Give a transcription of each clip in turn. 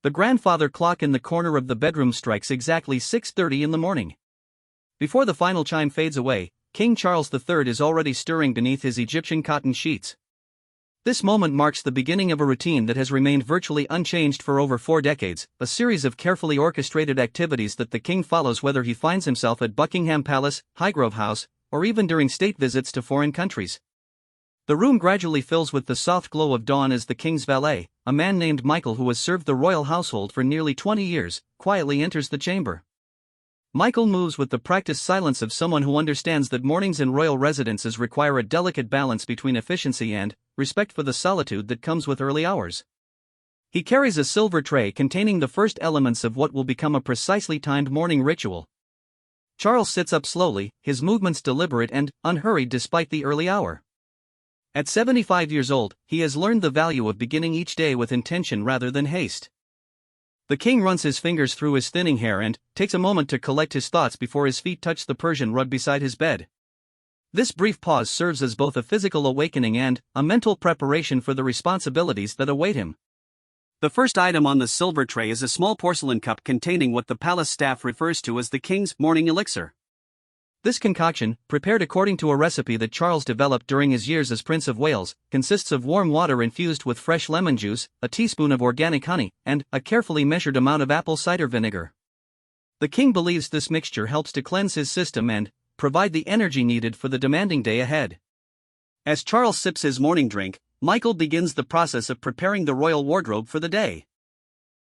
The grandfather clock in the corner of the bedroom strikes exactly 6:30 in the morning. Before the final chime fades away, King Charles III is already stirring beneath his Egyptian cotton sheets. This moment marks the beginning of a routine that has remained virtually unchanged for over 4 decades, a series of carefully orchestrated activities that the king follows whether he finds himself at Buckingham Palace, Highgrove House, or even during state visits to foreign countries. The room gradually fills with the soft glow of dawn as the king's valet, a man named Michael who has served the royal household for nearly 20 years, quietly enters the chamber. Michael moves with the practiced silence of someone who understands that mornings in royal residences require a delicate balance between efficiency and respect for the solitude that comes with early hours. He carries a silver tray containing the first elements of what will become a precisely timed morning ritual. Charles sits up slowly, his movements deliberate and unhurried despite the early hour. At 75 years old, he has learned the value of beginning each day with intention rather than haste. The king runs his fingers through his thinning hair and takes a moment to collect his thoughts before his feet touch the Persian rug beside his bed. This brief pause serves as both a physical awakening and a mental preparation for the responsibilities that await him. The first item on the silver tray is a small porcelain cup containing what the palace staff refers to as the king's morning elixir. This concoction, prepared according to a recipe that Charles developed during his years as Prince of Wales, consists of warm water infused with fresh lemon juice, a teaspoon of organic honey, and a carefully measured amount of apple cider vinegar. The king believes this mixture helps to cleanse his system and provide the energy needed for the demanding day ahead. As Charles sips his morning drink, Michael begins the process of preparing the royal wardrobe for the day.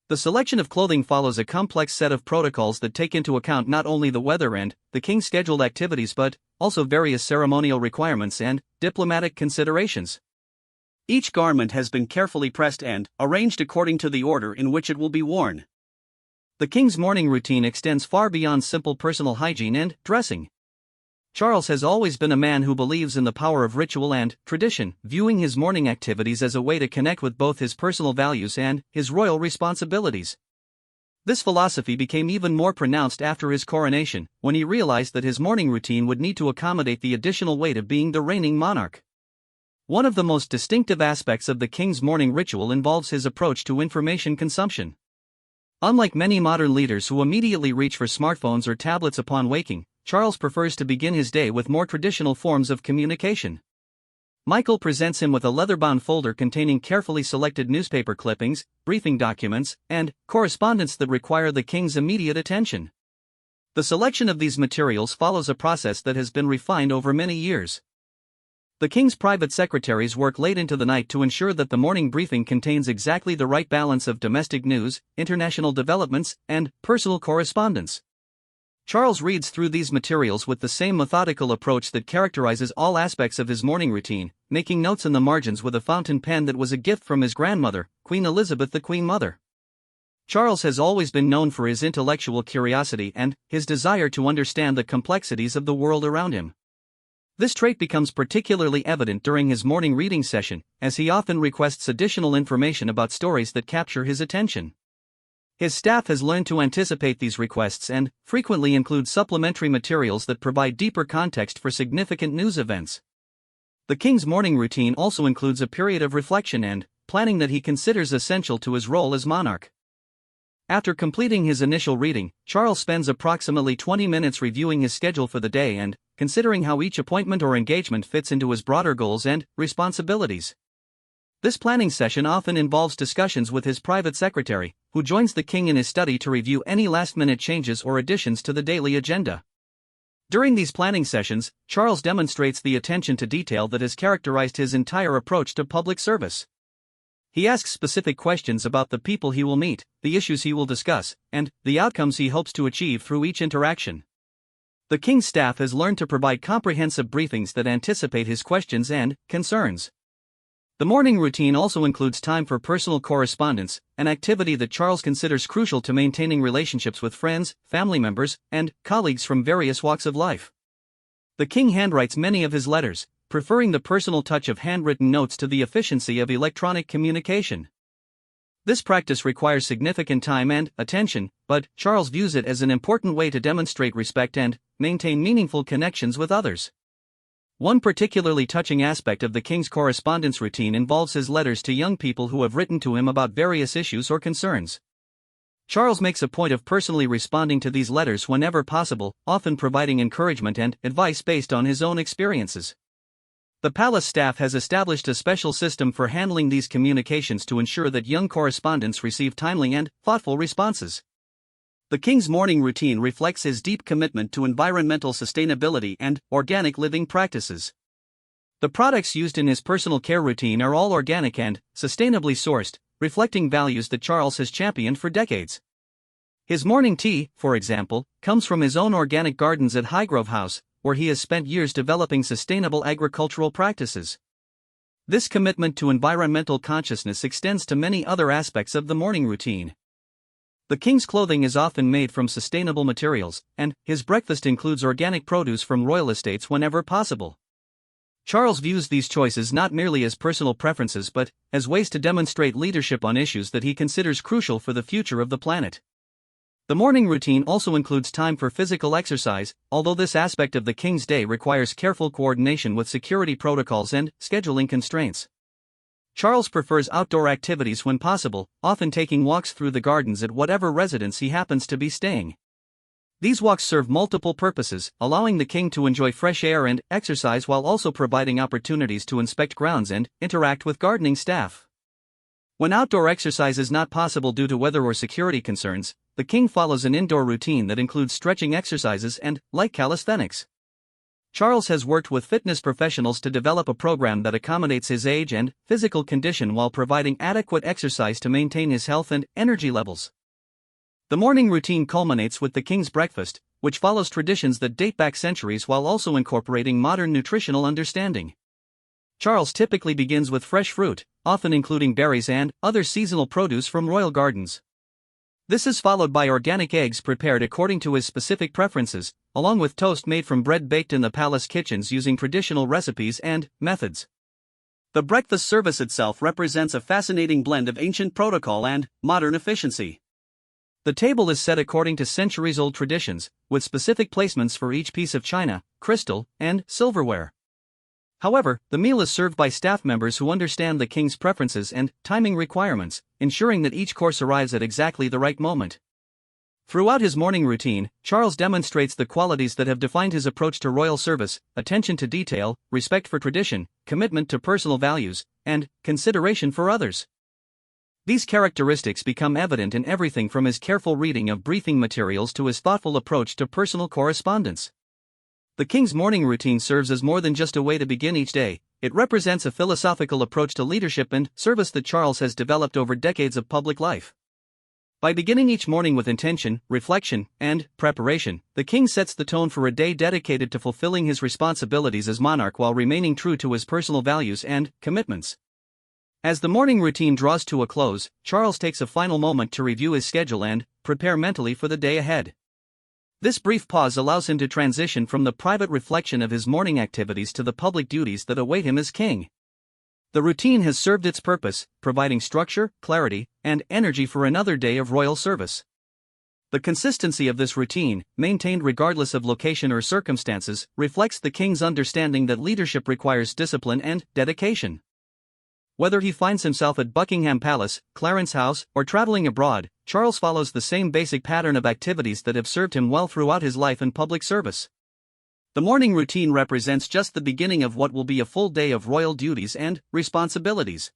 The selection of clothing follows a complex set of protocols that take into account not only the weather and the king's scheduled activities but also various ceremonial requirements and diplomatic considerations. Each garment has been carefully pressed and arranged according to the order in which it will be worn. The king's morning routine extends far beyond simple personal hygiene and dressing. Charles has always been a man who believes in the power of ritual and tradition, viewing his morning activities as a way to connect with both his personal values and his royal responsibilities. This philosophy became even more pronounced after his coronation, when he realized that his morning routine would need to accommodate the additional weight of being the reigning monarch. One of the most distinctive aspects of the king's morning ritual involves his approach to information consumption. Unlike many modern leaders who immediately reach for smartphones or tablets upon waking, Charles prefers to begin his day with more traditional forms of communication. Michael presents him with a leather-bound folder containing carefully selected newspaper clippings, briefing documents, and correspondence that require the king's immediate attention. The selection of these materials follows a process that has been refined over many years. The king's private secretaries work late into the night to ensure that the morning briefing contains exactly the right balance of domestic news, international developments, and personal correspondence. Charles reads through these materials with the same methodical approach that characterizes all aspects of his morning routine, making notes in the margins with a fountain pen that was a gift from his grandmother, Queen Elizabeth the Queen Mother. Charles has always been known for his intellectual curiosity and his desire to understand the complexities of the world around him. This trait becomes particularly evident during his morning reading session, as he often requests additional information about stories that capture his attention. His staff has learned to anticipate these requests and frequently include supplementary materials that provide deeper context for significant news events. The king's morning routine also includes a period of reflection and planning that he considers essential to his role as monarch. After completing his initial reading, Charles spends approximately 20 minutes reviewing his schedule for the day and considering how each appointment or engagement fits into his broader goals and responsibilities. This planning session often involves discussions with his private secretary, who joins the king in his study to review any last-minute changes or additions to the daily agenda. During these planning sessions, Charles demonstrates the attention to detail that has characterized his entire approach to public service. He asks specific questions about the people he will meet, the issues he will discuss, and the outcomes he hopes to achieve through each interaction. The king's staff has learned to provide comprehensive briefings that anticipate his questions and concerns. The morning routine also includes time for personal correspondence, an activity that Charles considers crucial to maintaining relationships with friends, family members, and colleagues from various walks of life. The king handwrites many of his letters, preferring the personal touch of handwritten notes to the efficiency of electronic communication. This practice requires significant time and attention, but Charles views it as an important way to demonstrate respect and maintain meaningful connections with others. One particularly touching aspect of the king's correspondence routine involves his letters to young people who have written to him about various issues or concerns. Charles makes a point of personally responding to these letters whenever possible, often providing encouragement and advice based on his own experiences. The palace staff has established a special system for handling these communications to ensure that young correspondents receive timely and thoughtful responses. The king's morning routine reflects his deep commitment to environmental sustainability and organic living practices. The products used in his personal care routine are all organic and sustainably sourced, reflecting values that Charles has championed for decades. His morning tea, for example, comes from his own organic gardens at Highgrove House, where he has spent years developing sustainable agricultural practices. This commitment to environmental consciousness extends to many other aspects of the morning routine. The king's clothing is often made from sustainable materials, and his breakfast includes organic produce from royal estates whenever possible. Charles views these choices not merely as personal preferences but as ways to demonstrate leadership on issues that he considers crucial for the future of the planet. The morning routine also includes time for physical exercise, although this aspect of the king's day requires careful coordination with security protocols and scheduling constraints. Charles prefers outdoor activities when possible, often taking walks through the gardens at whatever residence he happens to be staying. These walks serve multiple purposes, allowing the king to enjoy fresh air and exercise while also providing opportunities to inspect grounds and interact with gardening staff. When outdoor exercise is not possible due to weather or security concerns, the king follows an indoor routine that includes stretching exercises and light calisthenics. Charles has worked with fitness professionals to develop a program that accommodates his age and physical condition while providing adequate exercise to maintain his health and energy levels. The morning routine culminates with the king's breakfast, which follows traditions that date back centuries while also incorporating modern nutritional understanding. Charles typically begins with fresh fruit, often including berries and other seasonal produce from royal gardens. This is followed by organic eggs prepared according to his specific preferences, along with toast made from bread baked in the palace kitchens using traditional recipes and methods. The breakfast service itself represents a fascinating blend of ancient protocol and modern efficiency. The table is set according to centuries-old traditions, with specific placements for each piece of china, crystal, and silverware. However, the meal is served by staff members who understand the king's preferences and timing requirements, ensuring that each course arrives at exactly the right moment. Throughout his morning routine, Charles demonstrates the qualities that have defined his approach to royal service: attention to detail, respect for tradition, commitment to personal values, and consideration for others. These characteristics become evident in everything from his careful reading of briefing materials to his thoughtful approach to personal correspondence. The king's morning routine serves as more than just a way to begin each day. It represents a philosophical approach to leadership and service that Charles has developed over decades of public life. By beginning each morning with intention, reflection, and preparation, the king sets the tone for a day dedicated to fulfilling his responsibilities as monarch while remaining true to his personal values and commitments. As the morning routine draws to a close, Charles takes a final moment to review his schedule and prepare mentally for the day ahead. This brief pause allows him to transition from the private reflection of his morning activities to the public duties that await him as king. The routine has served its purpose, providing structure, clarity, and energy for another day of royal service. The consistency of this routine, maintained regardless of location or circumstances, reflects the king's understanding that leadership requires discipline and dedication. Whether he finds himself at Buckingham Palace, Clarence House, or traveling abroad, Charles follows the same basic pattern of activities that have served him well throughout his life and public service. The morning routine represents just the beginning of what will be a full day of royal duties and responsibilities.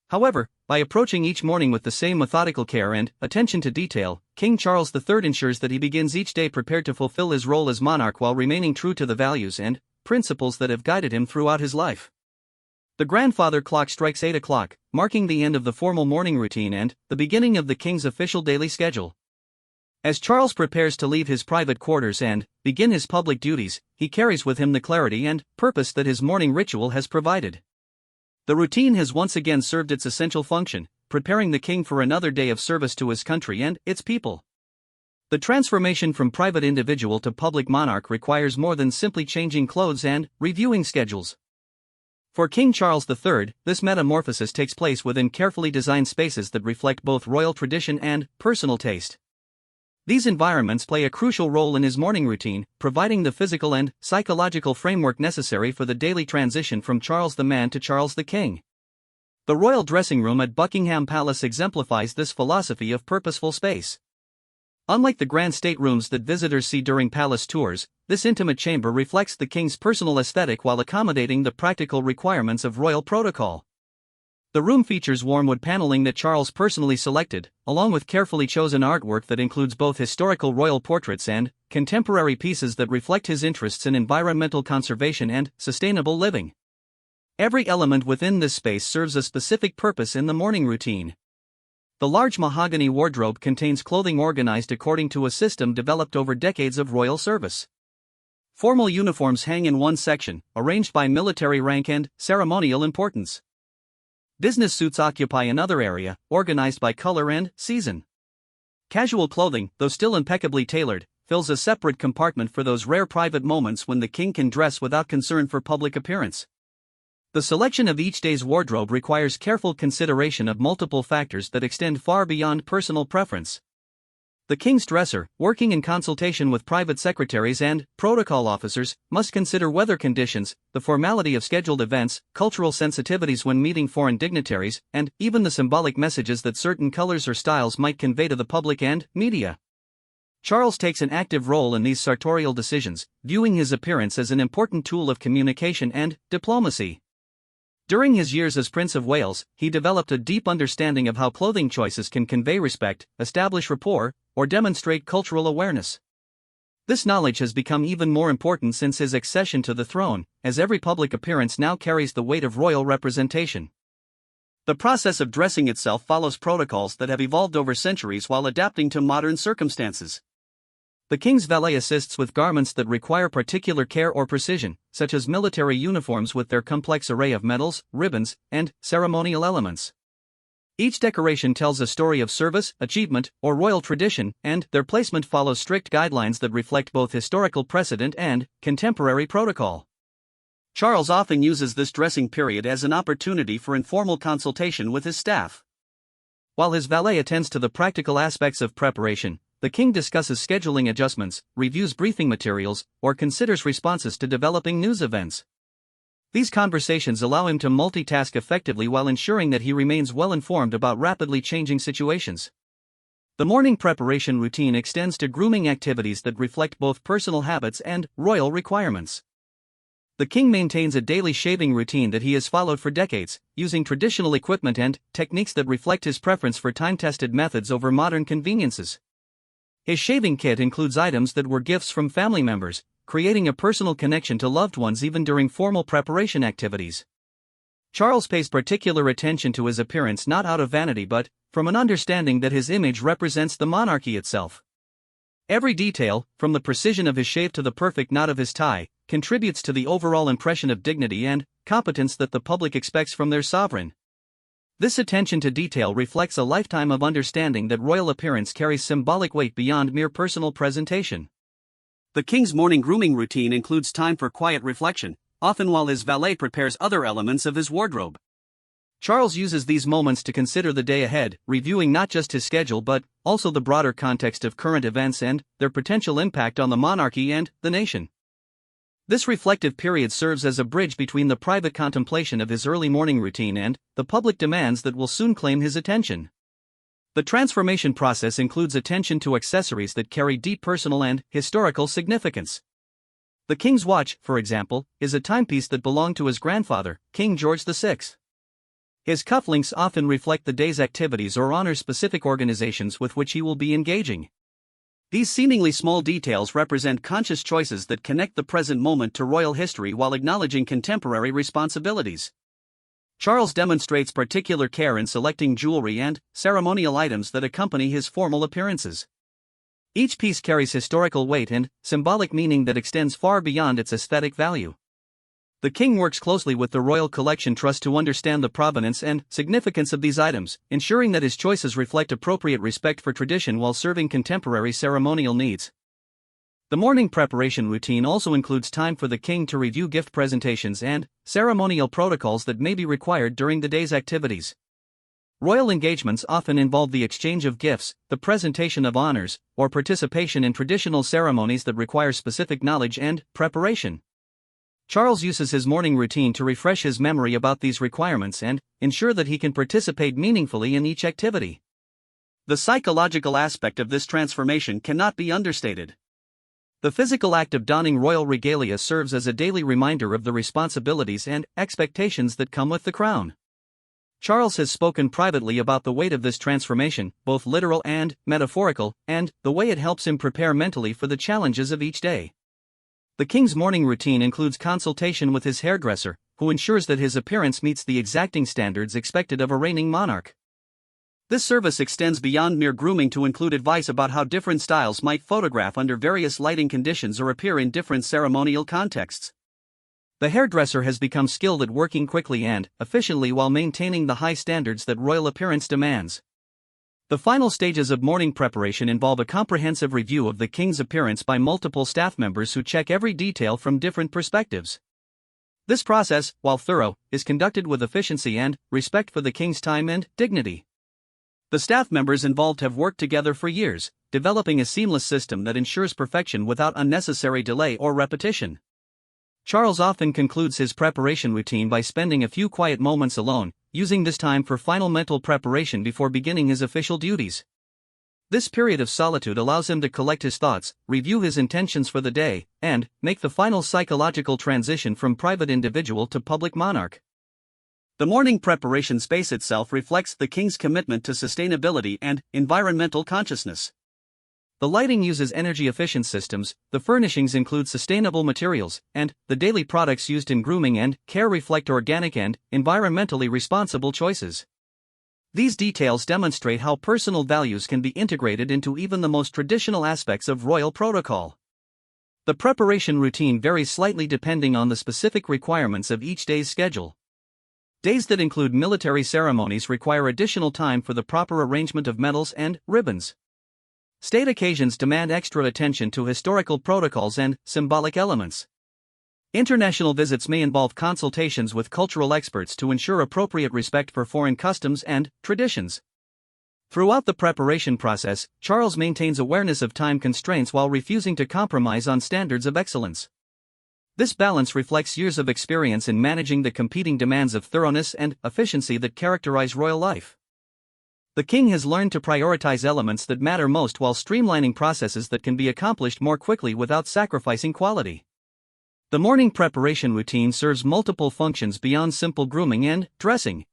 However, by approaching each morning with the same methodical care and attention to detail, King Charles III ensures that he begins each day prepared to fulfill his role as monarch while remaining true to the values and principles that have guided him throughout his life. The grandfather clock strikes 8 o'clock, marking the end of the formal morning routine and the beginning of the king's official daily schedule. As Charles prepares to leave his private quarters and begin his public duties, he carries with him the clarity and purpose that his morning ritual has provided. The routine has once again served its essential function, preparing the king for another day of service to his country and its people. The transformation from private individual to public monarch requires more than simply changing clothes and reviewing schedules. For King Charles III, this metamorphosis takes place within carefully designed spaces that reflect both royal tradition and personal taste. These environments play a crucial role in his morning routine, providing the physical and psychological framework necessary for the daily transition from Charles the man to Charles the King. The royal dressing room at Buckingham Palace exemplifies this philosophy of purposeful space. Unlike the grand staterooms that visitors see during palace tours, this intimate chamber reflects the king's personal aesthetic while accommodating the practical requirements of royal protocol. The room features warm wood paneling that Charles personally selected, along with carefully chosen artwork that includes both historical royal portraits and contemporary pieces that reflect his interests in environmental conservation and sustainable living. Every element within this space serves a specific purpose in the morning routine. The large mahogany wardrobe contains clothing organized according to a system developed over decades of royal service. Formal uniforms hang in one section, arranged by military rank and ceremonial importance. Business suits occupy another area, organized by color and season. Casual clothing, though still impeccably tailored, fills a separate compartment for those rare private moments when the king can dress without concern for public appearance. The selection of each day's wardrobe requires careful consideration of multiple factors that extend far beyond personal preference. The king's dresser, working in consultation with private secretaries and protocol officers, must consider weather conditions, the formality of scheduled events, cultural sensitivities when meeting foreign dignitaries, and even the symbolic messages that certain colors or styles might convey to the public and media. Charles takes an active role in these sartorial decisions, viewing his appearance as an important tool of communication and diplomacy. During his years as Prince of Wales, he developed a deep understanding of how clothing choices can convey respect, establish rapport, or demonstrate cultural awareness. This knowledge has become even more important since his accession to the throne, as every public appearance now carries the weight of royal representation. The process of dressing itself follows protocols that have evolved over centuries while adapting to modern circumstances. The king's valet assists with garments that require particular care or precision, such as military uniforms with their complex array of medals, ribbons, and ceremonial elements. Each decoration tells a story of service, achievement, or royal tradition, and their placement follows strict guidelines that reflect both historical precedent and contemporary protocol. Charles often uses this dressing period as an opportunity for informal consultation with his staff. While his valet attends to the practical aspects of preparation, the king discusses scheduling adjustments, reviews briefing materials, or considers responses to developing news events. These conversations allow him to multitask effectively while ensuring that he remains well informed about rapidly changing situations. The morning preparation routine extends to grooming activities that reflect both personal habits and royal requirements. The king maintains a daily shaving routine that he has followed for decades, using traditional equipment and techniques that reflect his preference for time-tested methods over modern conveniences. His shaving kit includes items that were gifts from family members, creating a personal connection to loved ones even during formal preparation activities. Charles pays particular attention to his appearance not out of vanity but from an understanding that his image represents the monarchy itself. Every detail, from the precision of his shave to the perfect knot of his tie, contributes to the overall impression of dignity and competence that the public expects from their sovereign. This attention to detail reflects a lifetime of understanding that royal appearance carries symbolic weight beyond mere personal presentation. The king's morning grooming routine includes time for quiet reflection, often while his valet prepares other elements of his wardrobe. Charles uses these moments to consider the day ahead, reviewing not just his schedule but also the broader context of current events and their potential impact on the monarchy and the nation. This reflective period serves as a bridge between the private contemplation of his early morning routine and the public demands that will soon claim his attention. The transformation process includes attention to accessories that carry deep personal and historical significance. The king's watch, for example, is a timepiece that belonged to his grandfather, King George VI. His cufflinks often reflect the day's activities or honor specific organizations with which he will be engaging. These seemingly small details represent conscious choices that connect the present moment to royal history while acknowledging contemporary responsibilities. Charles demonstrates particular care in selecting jewelry and ceremonial items that accompany his formal appearances. Each piece carries historical weight and symbolic meaning that extends far beyond its aesthetic value. The king works closely with the Royal Collection Trust to understand the provenance and significance of these items, ensuring that his choices reflect appropriate respect for tradition while serving contemporary ceremonial needs. The morning preparation routine also includes time for the king to review gift presentations and ceremonial protocols that may be required during the day's activities. Royal engagements often involve the exchange of gifts, the presentation of honors, or participation in traditional ceremonies that require specific knowledge and preparation. Charles uses his morning routine to refresh his memory about these requirements and ensure that he can participate meaningfully in each activity. The psychological aspect of this transformation cannot be understated. The physical act of donning royal regalia serves as a daily reminder of the responsibilities and expectations that come with the crown. Charles has spoken privately about the weight of this transformation, both literal and metaphorical, and the way it helps him prepare mentally for the challenges of each day. The king's morning routine includes consultation with his hairdresser, who ensures that his appearance meets the exacting standards expected of a reigning monarch. This service extends beyond mere grooming to include advice about how different styles might photograph under various lighting conditions or appear in different ceremonial contexts. The hairdresser has become skilled at working quickly and efficiently while maintaining the high standards that royal appearance demands. The final stages of morning preparation involve a comprehensive review of the king's appearance by multiple staff members who check every detail from different perspectives. This process, while thorough, is conducted with efficiency and respect for the king's time and dignity. The staff members involved have worked together for years, developing a seamless system that ensures perfection without unnecessary delay or repetition. Charles often concludes his preparation routine by spending a few quiet moments alone, using this time for final mental preparation before beginning his official duties. This period of solitude allows him to collect his thoughts, review his intentions for the day, and make the final psychological transition from private individual to public monarch. The morning preparation space itself reflects the king's commitment to sustainability and environmental consciousness. The lighting uses energy-efficient systems, the furnishings include sustainable materials, and the daily products used in grooming and care reflect organic and environmentally responsible choices. These details demonstrate how personal values can be integrated into even the most traditional aspects of royal protocol. The preparation routine varies slightly depending on the specific requirements of each day's schedule. Days that include military ceremonies require additional time for the proper arrangement of medals and ribbons. State occasions demand extra attention to historical protocols and symbolic elements. International visits may involve consultations with cultural experts to ensure appropriate respect for foreign customs and traditions. Throughout the preparation process, Charles maintains awareness of time constraints while refusing to compromise on standards of excellence. This balance reflects years of experience in managing the competing demands of thoroughness and efficiency that characterize royal life. The king has learned to prioritize elements that matter most while streamlining processes that can be accomplished more quickly without sacrificing quality. The morning preparation routine serves multiple functions beyond simple grooming and dressing.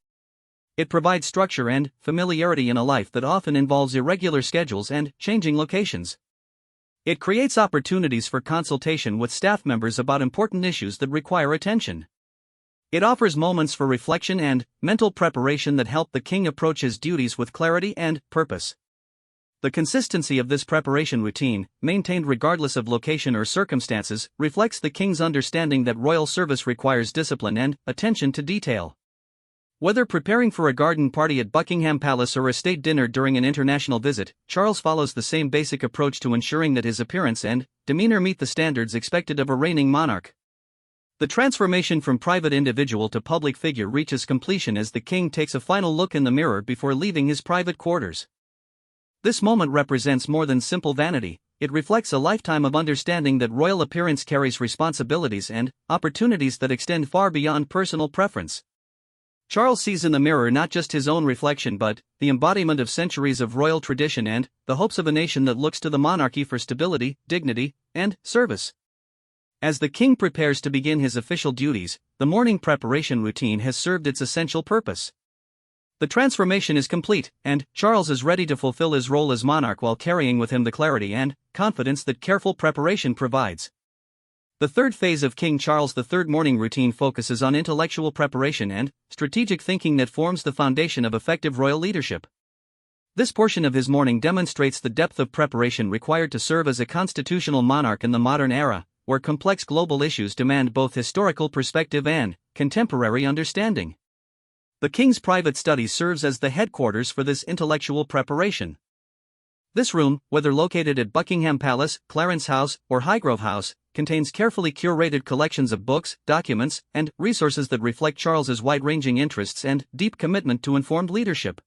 It provides structure and familiarity in a life that often involves irregular schedules and changing locations. It creates opportunities for consultation with staff members about important issues that require attention. It offers moments for reflection and mental preparation that help the king approach his duties with clarity and purpose. The consistency of this preparation routine, maintained regardless of location or circumstances, reflects the king's understanding that royal service requires discipline and attention to detail. Whether preparing for a garden party at Buckingham Palace or a state dinner during an international visit, Charles follows the same basic approach to ensuring that his appearance and demeanor meet the standards expected of a reigning monarch. The transformation from private individual to public figure reaches completion as the king takes a final look in the mirror before leaving his private quarters. This moment represents more than simple vanity. It reflects a lifetime of understanding that royal appearance carries responsibilities and opportunities that extend far beyond personal preference. Charles sees in the mirror not just his own reflection but the embodiment of centuries of royal tradition and the hopes of a nation that looks to the monarchy for stability, dignity, and service. As the king prepares to begin his official duties, the morning preparation routine has served its essential purpose. The transformation is complete, and Charles is ready to fulfill his role as monarch while carrying with him the clarity and confidence that careful preparation provides. The third phase of King Charles III's morning routine focuses on intellectual preparation and strategic thinking that forms the foundation of effective royal leadership. This portion of his morning demonstrates the depth of preparation required to serve as a constitutional monarch in the modern era, where complex global issues demand both historical perspective and contemporary understanding. The king's private study serves as the headquarters for this intellectual preparation. This room, whether located at Buckingham Palace, Clarence House, or Highgrove House, contains carefully curated collections of books, documents, and resources that reflect Charles's wide-ranging interests and deep commitment to informed leadership.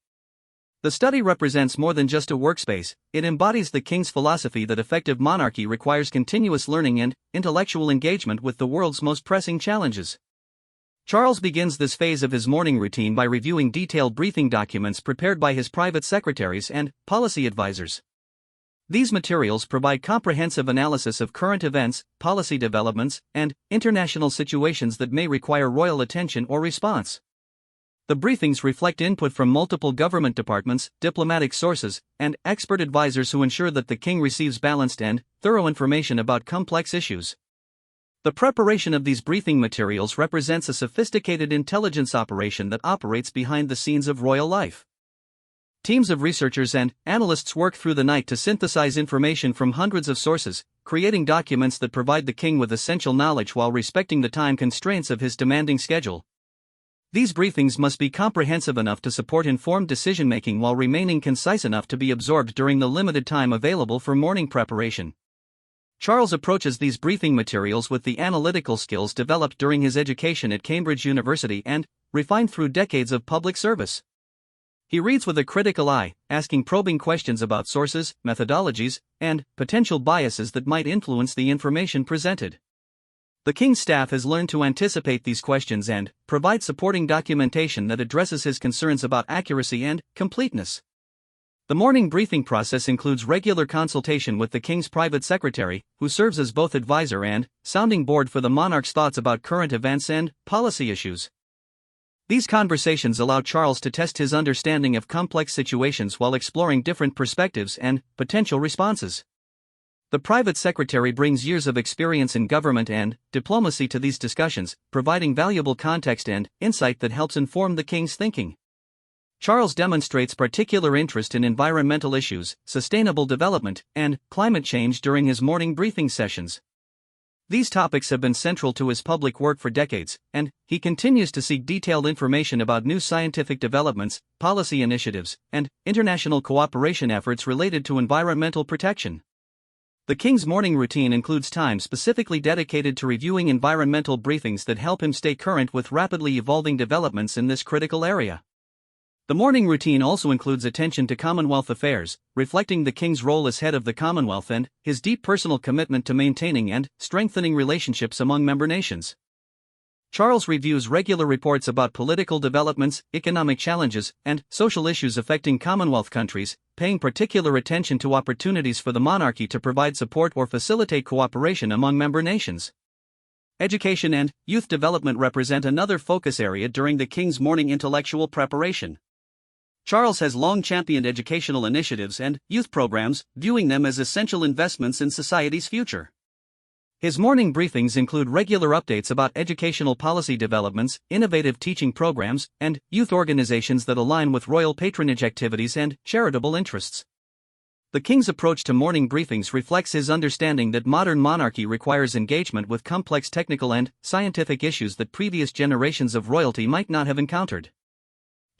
The study represents more than just a workspace, it embodies the king's philosophy that effective monarchy requires continuous learning and intellectual engagement with the world's most pressing challenges. Charles begins this phase of his morning routine by reviewing detailed briefing documents prepared by his private secretaries and policy advisors. These materials provide comprehensive analysis of current events, policy developments, and international situations that may require royal attention or response. The briefings reflect input from multiple government departments, diplomatic sources, and expert advisors who ensure that the king receives balanced and thorough information about complex issues. The preparation of these briefing materials represents a sophisticated intelligence operation that operates behind the scenes of royal life. Teams of researchers and analysts work through the night to synthesize information from hundreds of sources, creating documents that provide the king with essential knowledge while respecting the time constraints of his demanding schedule. These briefings must be comprehensive enough to support informed decision-making while remaining concise enough to be absorbed during the limited time available for morning preparation. Charles approaches these briefing materials with the analytical skills developed during his education at Cambridge University and refined through decades of public service. He reads with a critical eye, asking probing questions about sources, methodologies, and potential biases that might influence the information presented. The king's staff has learned to anticipate these questions and provide supporting documentation that addresses his concerns about accuracy and completeness. The morning briefing process includes regular consultation with the king's private secretary, who serves as both advisor and sounding board for the monarch's thoughts about current events and policy issues. These conversations allow Charles to test his understanding of complex situations while exploring different perspectives and potential responses. The private secretary brings years of experience in government and diplomacy to these discussions, providing valuable context and insight that helps inform the king's thinking. Charles demonstrates particular interest in environmental issues, sustainable development, and climate change during his morning briefing sessions. These topics have been central to his public work for decades, and he continues to seek detailed information about new scientific developments, policy initiatives, and international cooperation efforts related to environmental protection. The king's morning routine includes time specifically dedicated to reviewing environmental briefings that help him stay current with rapidly evolving developments in this critical area. The morning routine also includes attention to Commonwealth affairs, reflecting the king's role as head of the Commonwealth and his deep personal commitment to maintaining and strengthening relationships among member nations. Charles reviews regular reports about political developments, economic challenges, and social issues affecting Commonwealth countries, paying particular attention to opportunities for the monarchy to provide support or facilitate cooperation among member nations. Education and youth development represent another focus area during the king's morning intellectual preparation. Charles has long championed educational initiatives and youth programs, viewing them as essential investments in society's future. His morning briefings include regular updates about educational policy developments, innovative teaching programs, and youth organizations that align with royal patronage activities and charitable interests. The king's approach to morning briefings reflects his understanding that modern monarchy requires engagement with complex technical and scientific issues that previous generations of royalty might not have encountered.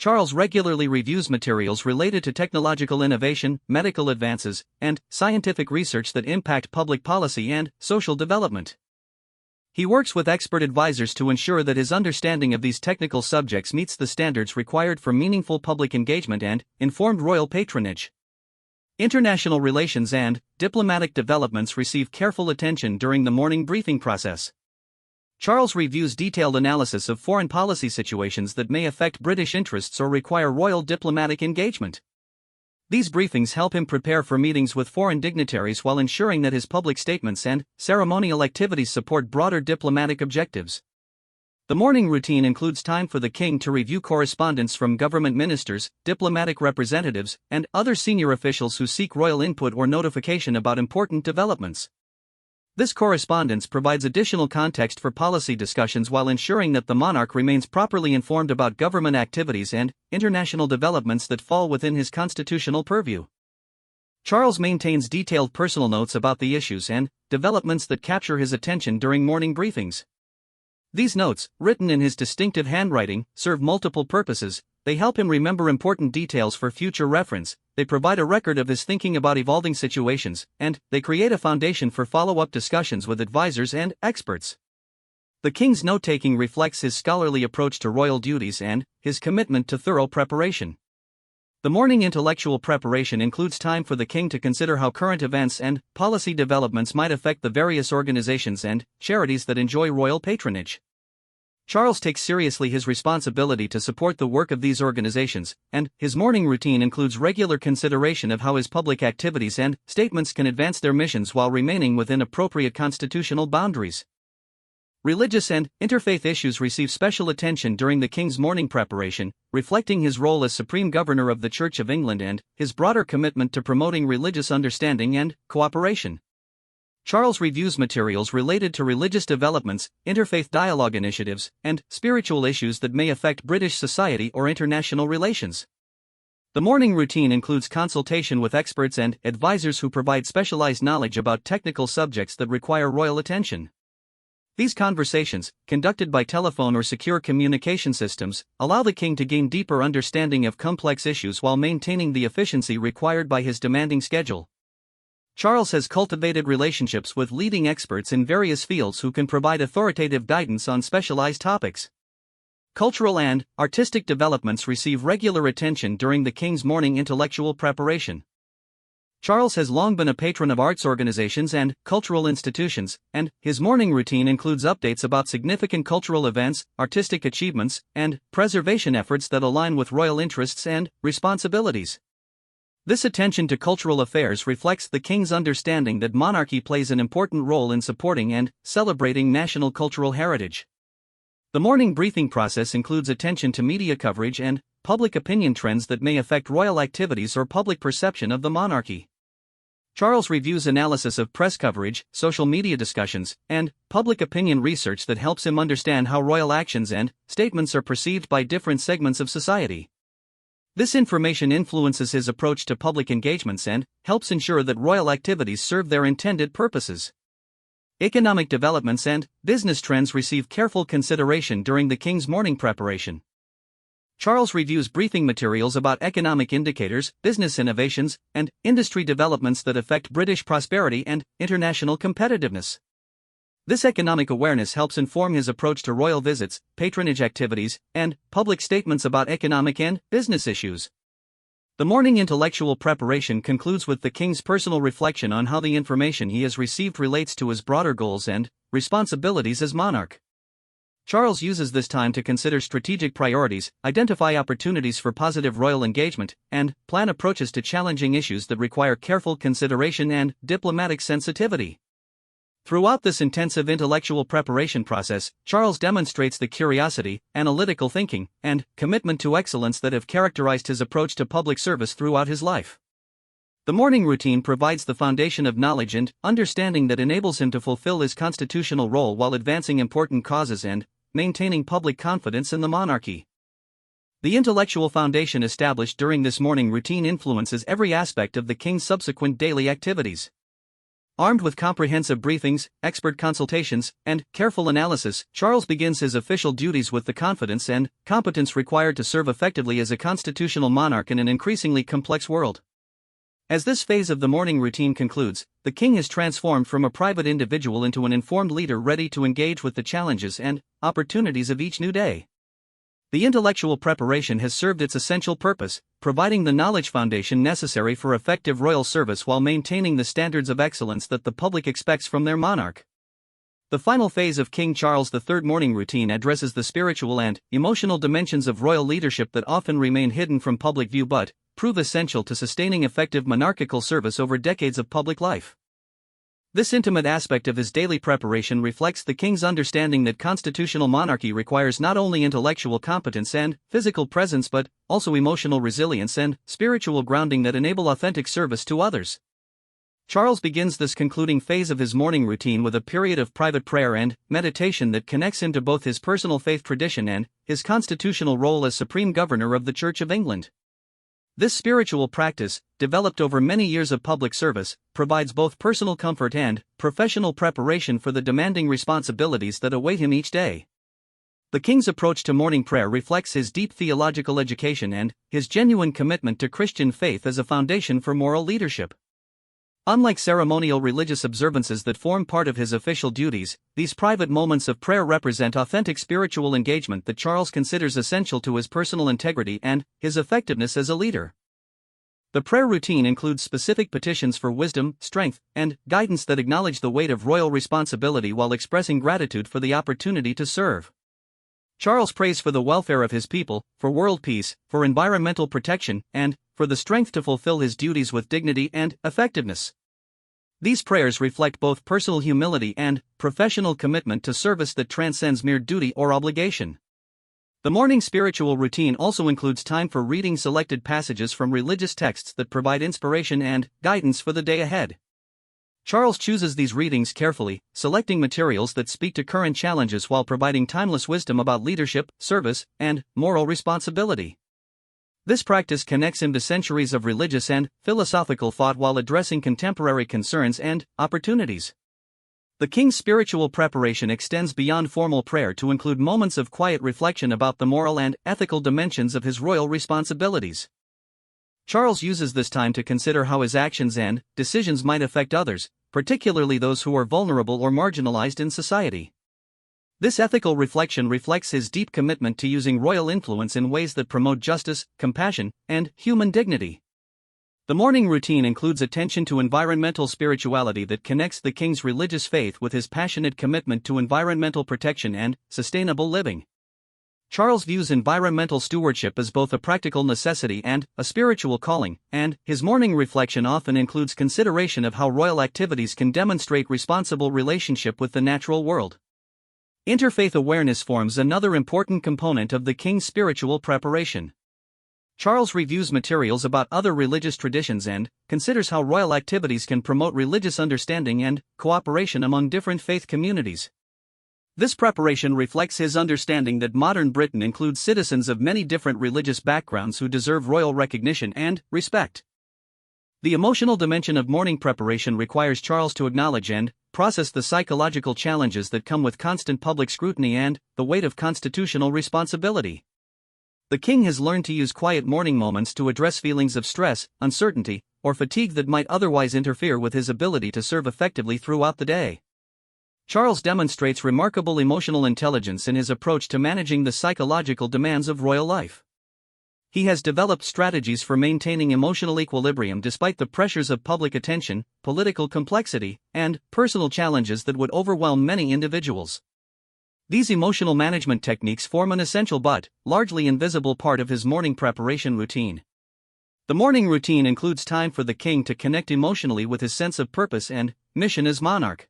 Charles regularly reviews materials related to technological innovation, medical advances, and scientific research that impact public policy and social development. He works with expert advisors to ensure that his understanding of these technical subjects meets the standards required for meaningful public engagement and informed royal patronage. International relations and diplomatic developments receive careful attention during the morning briefing process. Charles reviews detailed analysis of foreign policy situations that may affect British interests or require royal diplomatic engagement. These briefings help him prepare for meetings with foreign dignitaries while ensuring that his public statements and ceremonial activities support broader diplomatic objectives. The morning routine includes time for the king to review correspondence from government ministers, diplomatic representatives, and other senior officials who seek royal input or notification about important developments. This correspondence provides additional context for policy discussions while ensuring that the monarch remains properly informed about government activities and international developments that fall within his constitutional purview. Charles maintains detailed personal notes about the issues and developments that capture his attention during morning briefings. These notes, written in his distinctive handwriting, serve multiple purposes. They help him remember important details for future reference, they provide a record of his thinking about evolving situations, and they create a foundation for follow-up discussions with advisors and experts. The king's note-taking reflects his scholarly approach to royal duties and his commitment to thorough preparation. The morning intellectual preparation includes time for the king to consider how current events and policy developments might affect the various organizations and charities that enjoy royal patronage. Charles takes seriously his responsibility to support the work of these organizations, and his morning routine includes regular consideration of how his public activities and statements can advance their missions while remaining within appropriate constitutional boundaries. Religious and interfaith issues receive special attention during the king's morning preparation, reflecting his role as Supreme Governor of the Church of England and his broader commitment to promoting religious understanding and cooperation. Charles reviews materials related to religious developments, interfaith dialogue initiatives, and spiritual issues that may affect British society or international relations. The morning routine includes consultation with experts and advisors who provide specialized knowledge about technical subjects that require royal attention. These conversations, conducted by telephone or secure communication systems, allow the king to gain deeper understanding of complex issues while maintaining the efficiency required by his demanding schedule. Charles has cultivated relationships with leading experts in various fields who can provide authoritative guidance on specialized topics. Cultural and artistic developments receive regular attention during the king's morning intellectual preparation. Charles has long been a patron of arts organizations and cultural institutions, and his morning routine includes updates about significant cultural events, artistic achievements, and preservation efforts that align with royal interests and responsibilities. This attention to cultural affairs reflects the king's understanding that monarchy plays an important role in supporting and celebrating national cultural heritage. The morning briefing process includes attention to media coverage and public opinion trends that may affect royal activities or public perception of the monarchy. Charles reviews analysis of press coverage, social media discussions, and public opinion research that helps him understand how royal actions and statements are perceived by different segments of society. This information influences his approach to public engagements and helps ensure that royal activities serve their intended purposes. Economic developments and business trends receive careful consideration during the king's morning preparation. Charles reviews briefing materials about economic indicators, business innovations, and industry developments that affect British prosperity and international competitiveness. This economic awareness helps inform his approach to royal visits, patronage activities, and public statements about economic and business issues. The morning intellectual preparation concludes with the king's personal reflection on how the information he has received relates to his broader goals and responsibilities as monarch. Charles uses this time to consider strategic priorities, identify opportunities for positive royal engagement, and plan approaches to challenging issues that require careful consideration and diplomatic sensitivity. Throughout this intensive intellectual preparation process, Charles demonstrates the curiosity, analytical thinking, and commitment to excellence that have characterized his approach to public service throughout his life. The morning routine provides the foundation of knowledge and understanding that enables him to fulfill his constitutional role while advancing important causes and maintaining public confidence in the monarchy. The intellectual foundation established during this morning routine influences every aspect of the king's subsequent daily activities. Armed with comprehensive briefings, expert consultations, and careful analysis, Charles begins his official duties with the confidence and competence required to serve effectively as a constitutional monarch in an increasingly complex world. As this phase of the morning routine concludes, the king has transformed from a private individual into an informed leader ready to engage with the challenges and opportunities of each new day. The intellectual preparation has served its essential purpose, providing the knowledge foundation necessary for effective royal service while maintaining the standards of excellence that the public expects from their monarch. The final phase of King Charles III's morning routine addresses the spiritual and emotional dimensions of royal leadership that often remain hidden from public view but prove essential to sustaining effective monarchical service over decades of public life. This intimate aspect of his daily preparation reflects the king's understanding that constitutional monarchy requires not only intellectual competence and physical presence but also emotional resilience and spiritual grounding that enable authentic service to others. Charles begins this concluding phase of his morning routine with a period of private prayer and meditation that connects him to both his personal faith tradition and his constitutional role as Supreme Governor of the Church of England. This spiritual practice, developed over many years of public service, provides both personal comfort and professional preparation for the demanding responsibilities that await him each day. The king's approach to morning prayer reflects his deep theological education and his genuine commitment to Christian faith as a foundation for moral leadership. Unlike ceremonial religious observances that form part of his official duties, these private moments of prayer represent authentic spiritual engagement that Charles considers essential to his personal integrity and his effectiveness as a leader. The prayer routine includes specific petitions for wisdom, strength, and guidance that acknowledge the weight of royal responsibility while expressing gratitude for the opportunity to serve. Charles prays for the welfare of his people, for world peace, for environmental protection, and for the strength to fulfill his duties with dignity and effectiveness. These prayers reflect both personal humility and professional commitment to service that transcends mere duty or obligation. The morning spiritual routine also includes time for reading selected passages from religious texts that provide inspiration and guidance for the day ahead. Charles chooses these readings carefully, selecting materials that speak to current challenges while providing timeless wisdom about leadership, service, and moral responsibility. This practice connects him to centuries of religious and philosophical thought while addressing contemporary concerns and opportunities. The king's spiritual preparation extends beyond formal prayer to include moments of quiet reflection about the moral and ethical dimensions of his royal responsibilities. Charles uses this time to consider how his actions and decisions might affect others, particularly those who are vulnerable or marginalized in society. This ethical reflection reflects his deep commitment to using royal influence in ways that promote justice, compassion, and human dignity. The morning routine includes attention to environmental spirituality that connects the king's religious faith with his passionate commitment to environmental protection and sustainable living. Charles views environmental stewardship as both a practical necessity and a spiritual calling, and his morning reflection often includes consideration of how royal activities can demonstrate responsible relationship with the natural world. Interfaith awareness forms another important component of the king's spiritual preparation. Charles reviews materials about other religious traditions and considers how royal activities can promote religious understanding and cooperation among different faith communities. This preparation reflects his understanding that modern Britain includes citizens of many different religious backgrounds who deserve royal recognition and respect. The emotional dimension of morning preparation requires Charles to acknowledge and process the psychological challenges that come with constant public scrutiny and the weight of constitutional responsibility. The king has learned to use quiet morning moments to address feelings of stress, uncertainty, or fatigue that might otherwise interfere with his ability to serve effectively throughout the day. Charles demonstrates remarkable emotional intelligence in his approach to managing the psychological demands of royal life. He has developed strategies for maintaining emotional equilibrium despite the pressures of public attention, political complexity, and personal challenges that would overwhelm many individuals. These emotional management techniques form an essential but largely invisible part of his morning preparation routine. The morning routine includes time for the king to connect emotionally with his sense of purpose and mission as monarch.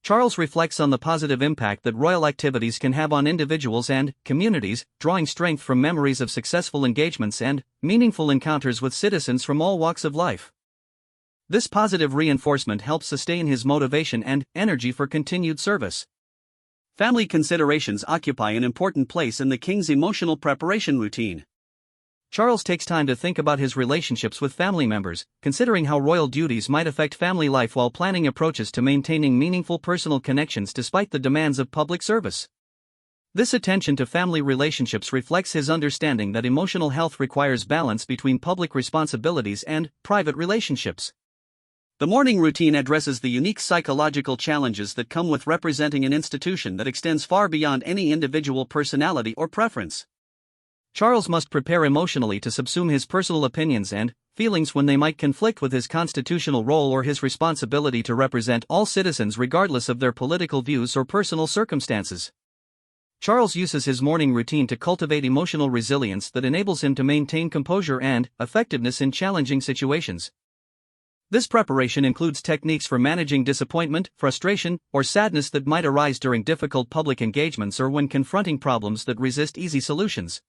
Charles reflects on the positive impact that royal activities can have on individuals and communities, drawing strength from memories of successful engagements and meaningful encounters with citizens from all walks of life. This positive reinforcement helps sustain his motivation and energy for continued service. Family considerations occupy an important place in the king's emotional preparation routine. Charles takes time to think about his relationships with family members, considering how royal duties might affect family life while planning approaches to maintaining meaningful personal connections despite the demands of public service. This attention to family relationships reflects his understanding that emotional health requires balance between public responsibilities and private relationships. The morning routine addresses the unique psychological challenges that come with representing an institution that extends far beyond any individual personality or preference. Charles must prepare emotionally to subsume his personal opinions and feelings when they might conflict with his constitutional role or his responsibility to represent all citizens regardless of their political views or personal circumstances. Charles uses his morning routine to cultivate emotional resilience that enables him to maintain composure and effectiveness in challenging situations. This preparation includes techniques for managing disappointment, frustration, or sadness that might arise during difficult public engagements or when confronting problems that resist easy solutions.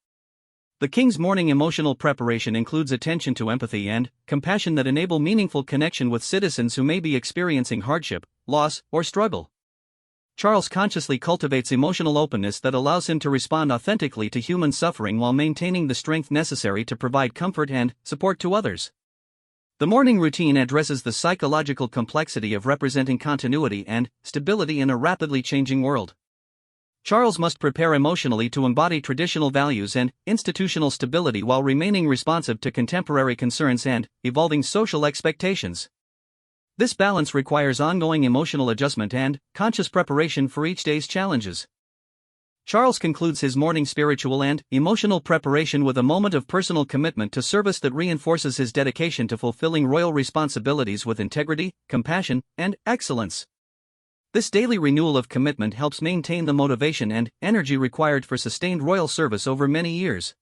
The king's morning emotional preparation includes attention to empathy and compassion that enable meaningful connection with citizens who may be experiencing hardship, loss, or struggle. Charles consciously cultivates emotional openness that allows him to respond authentically to human suffering while maintaining the strength necessary to provide comfort and support to others. The morning routine addresses the psychological complexity of representing continuity and stability in a rapidly changing world. Charles must prepare emotionally to embody traditional values and institutional stability while remaining responsive to contemporary concerns and evolving social expectations. This balance requires ongoing emotional adjustment and conscious preparation for each day's challenges. Charles concludes his morning spiritual and emotional preparation with a moment of personal commitment to service that reinforces his dedication to fulfilling royal responsibilities with integrity, compassion, and excellence. This daily renewal of commitment helps maintain the motivation and energy required for sustained royal service over many years.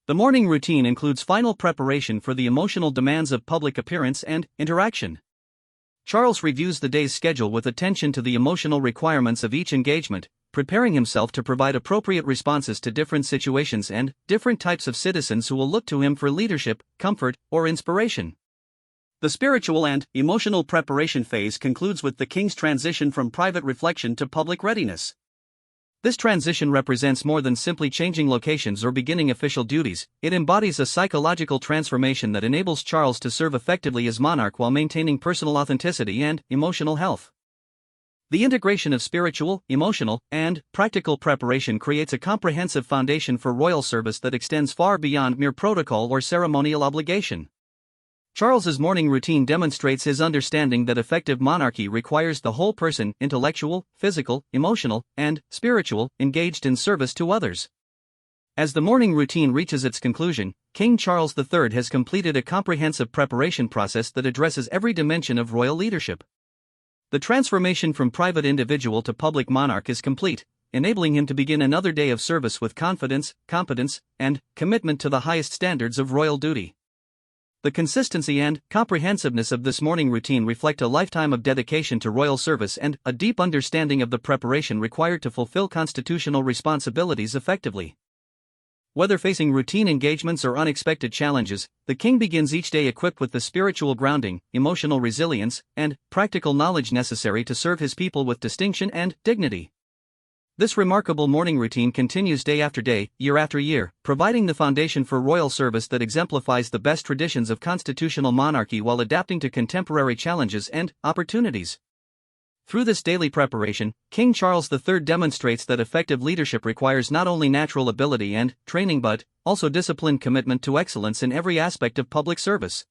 The morning routine includes final preparation for the emotional demands of public appearance and interaction. Charles reviews the day's schedule with attention to the emotional requirements of each engagement, preparing himself to provide appropriate responses to different situations and different types of citizens who will look to him for leadership, comfort, or inspiration. The spiritual and emotional preparation phase concludes with the king's transition from private reflection to public readiness. This transition represents more than simply changing locations or beginning official duties. It embodies a psychological transformation that enables Charles to serve effectively as monarch while maintaining personal authenticity and emotional health. The integration of spiritual, emotional, and practical preparation creates a comprehensive foundation for royal service that extends far beyond mere protocol or ceremonial obligation. Charles's morning routine demonstrates his understanding that effective monarchy requires the whole person, intellectual, physical, emotional, and spiritual, engaged in service to others. As the morning routine reaches its conclusion, King Charles III has completed a comprehensive preparation process that addresses every dimension of royal leadership. The transformation from private individual to public monarch is complete, enabling him to begin another day of service with confidence, competence, and commitment to the highest standards of royal duty. The consistency and comprehensiveness of this morning routine reflect a lifetime of dedication to royal service and a deep understanding of the preparation required to fulfill constitutional responsibilities effectively. Whether facing routine engagements or unexpected challenges, the king begins each day equipped with the spiritual grounding, emotional resilience, and practical knowledge necessary to serve his people with distinction and dignity. This remarkable morning routine continues day after day, year after year, providing the foundation for royal service that exemplifies the best traditions of constitutional monarchy while adapting to contemporary challenges and opportunities. Through this daily preparation, King Charles III demonstrates that effective leadership requires not only natural ability and training but also disciplined commitment to excellence in every aspect of public service.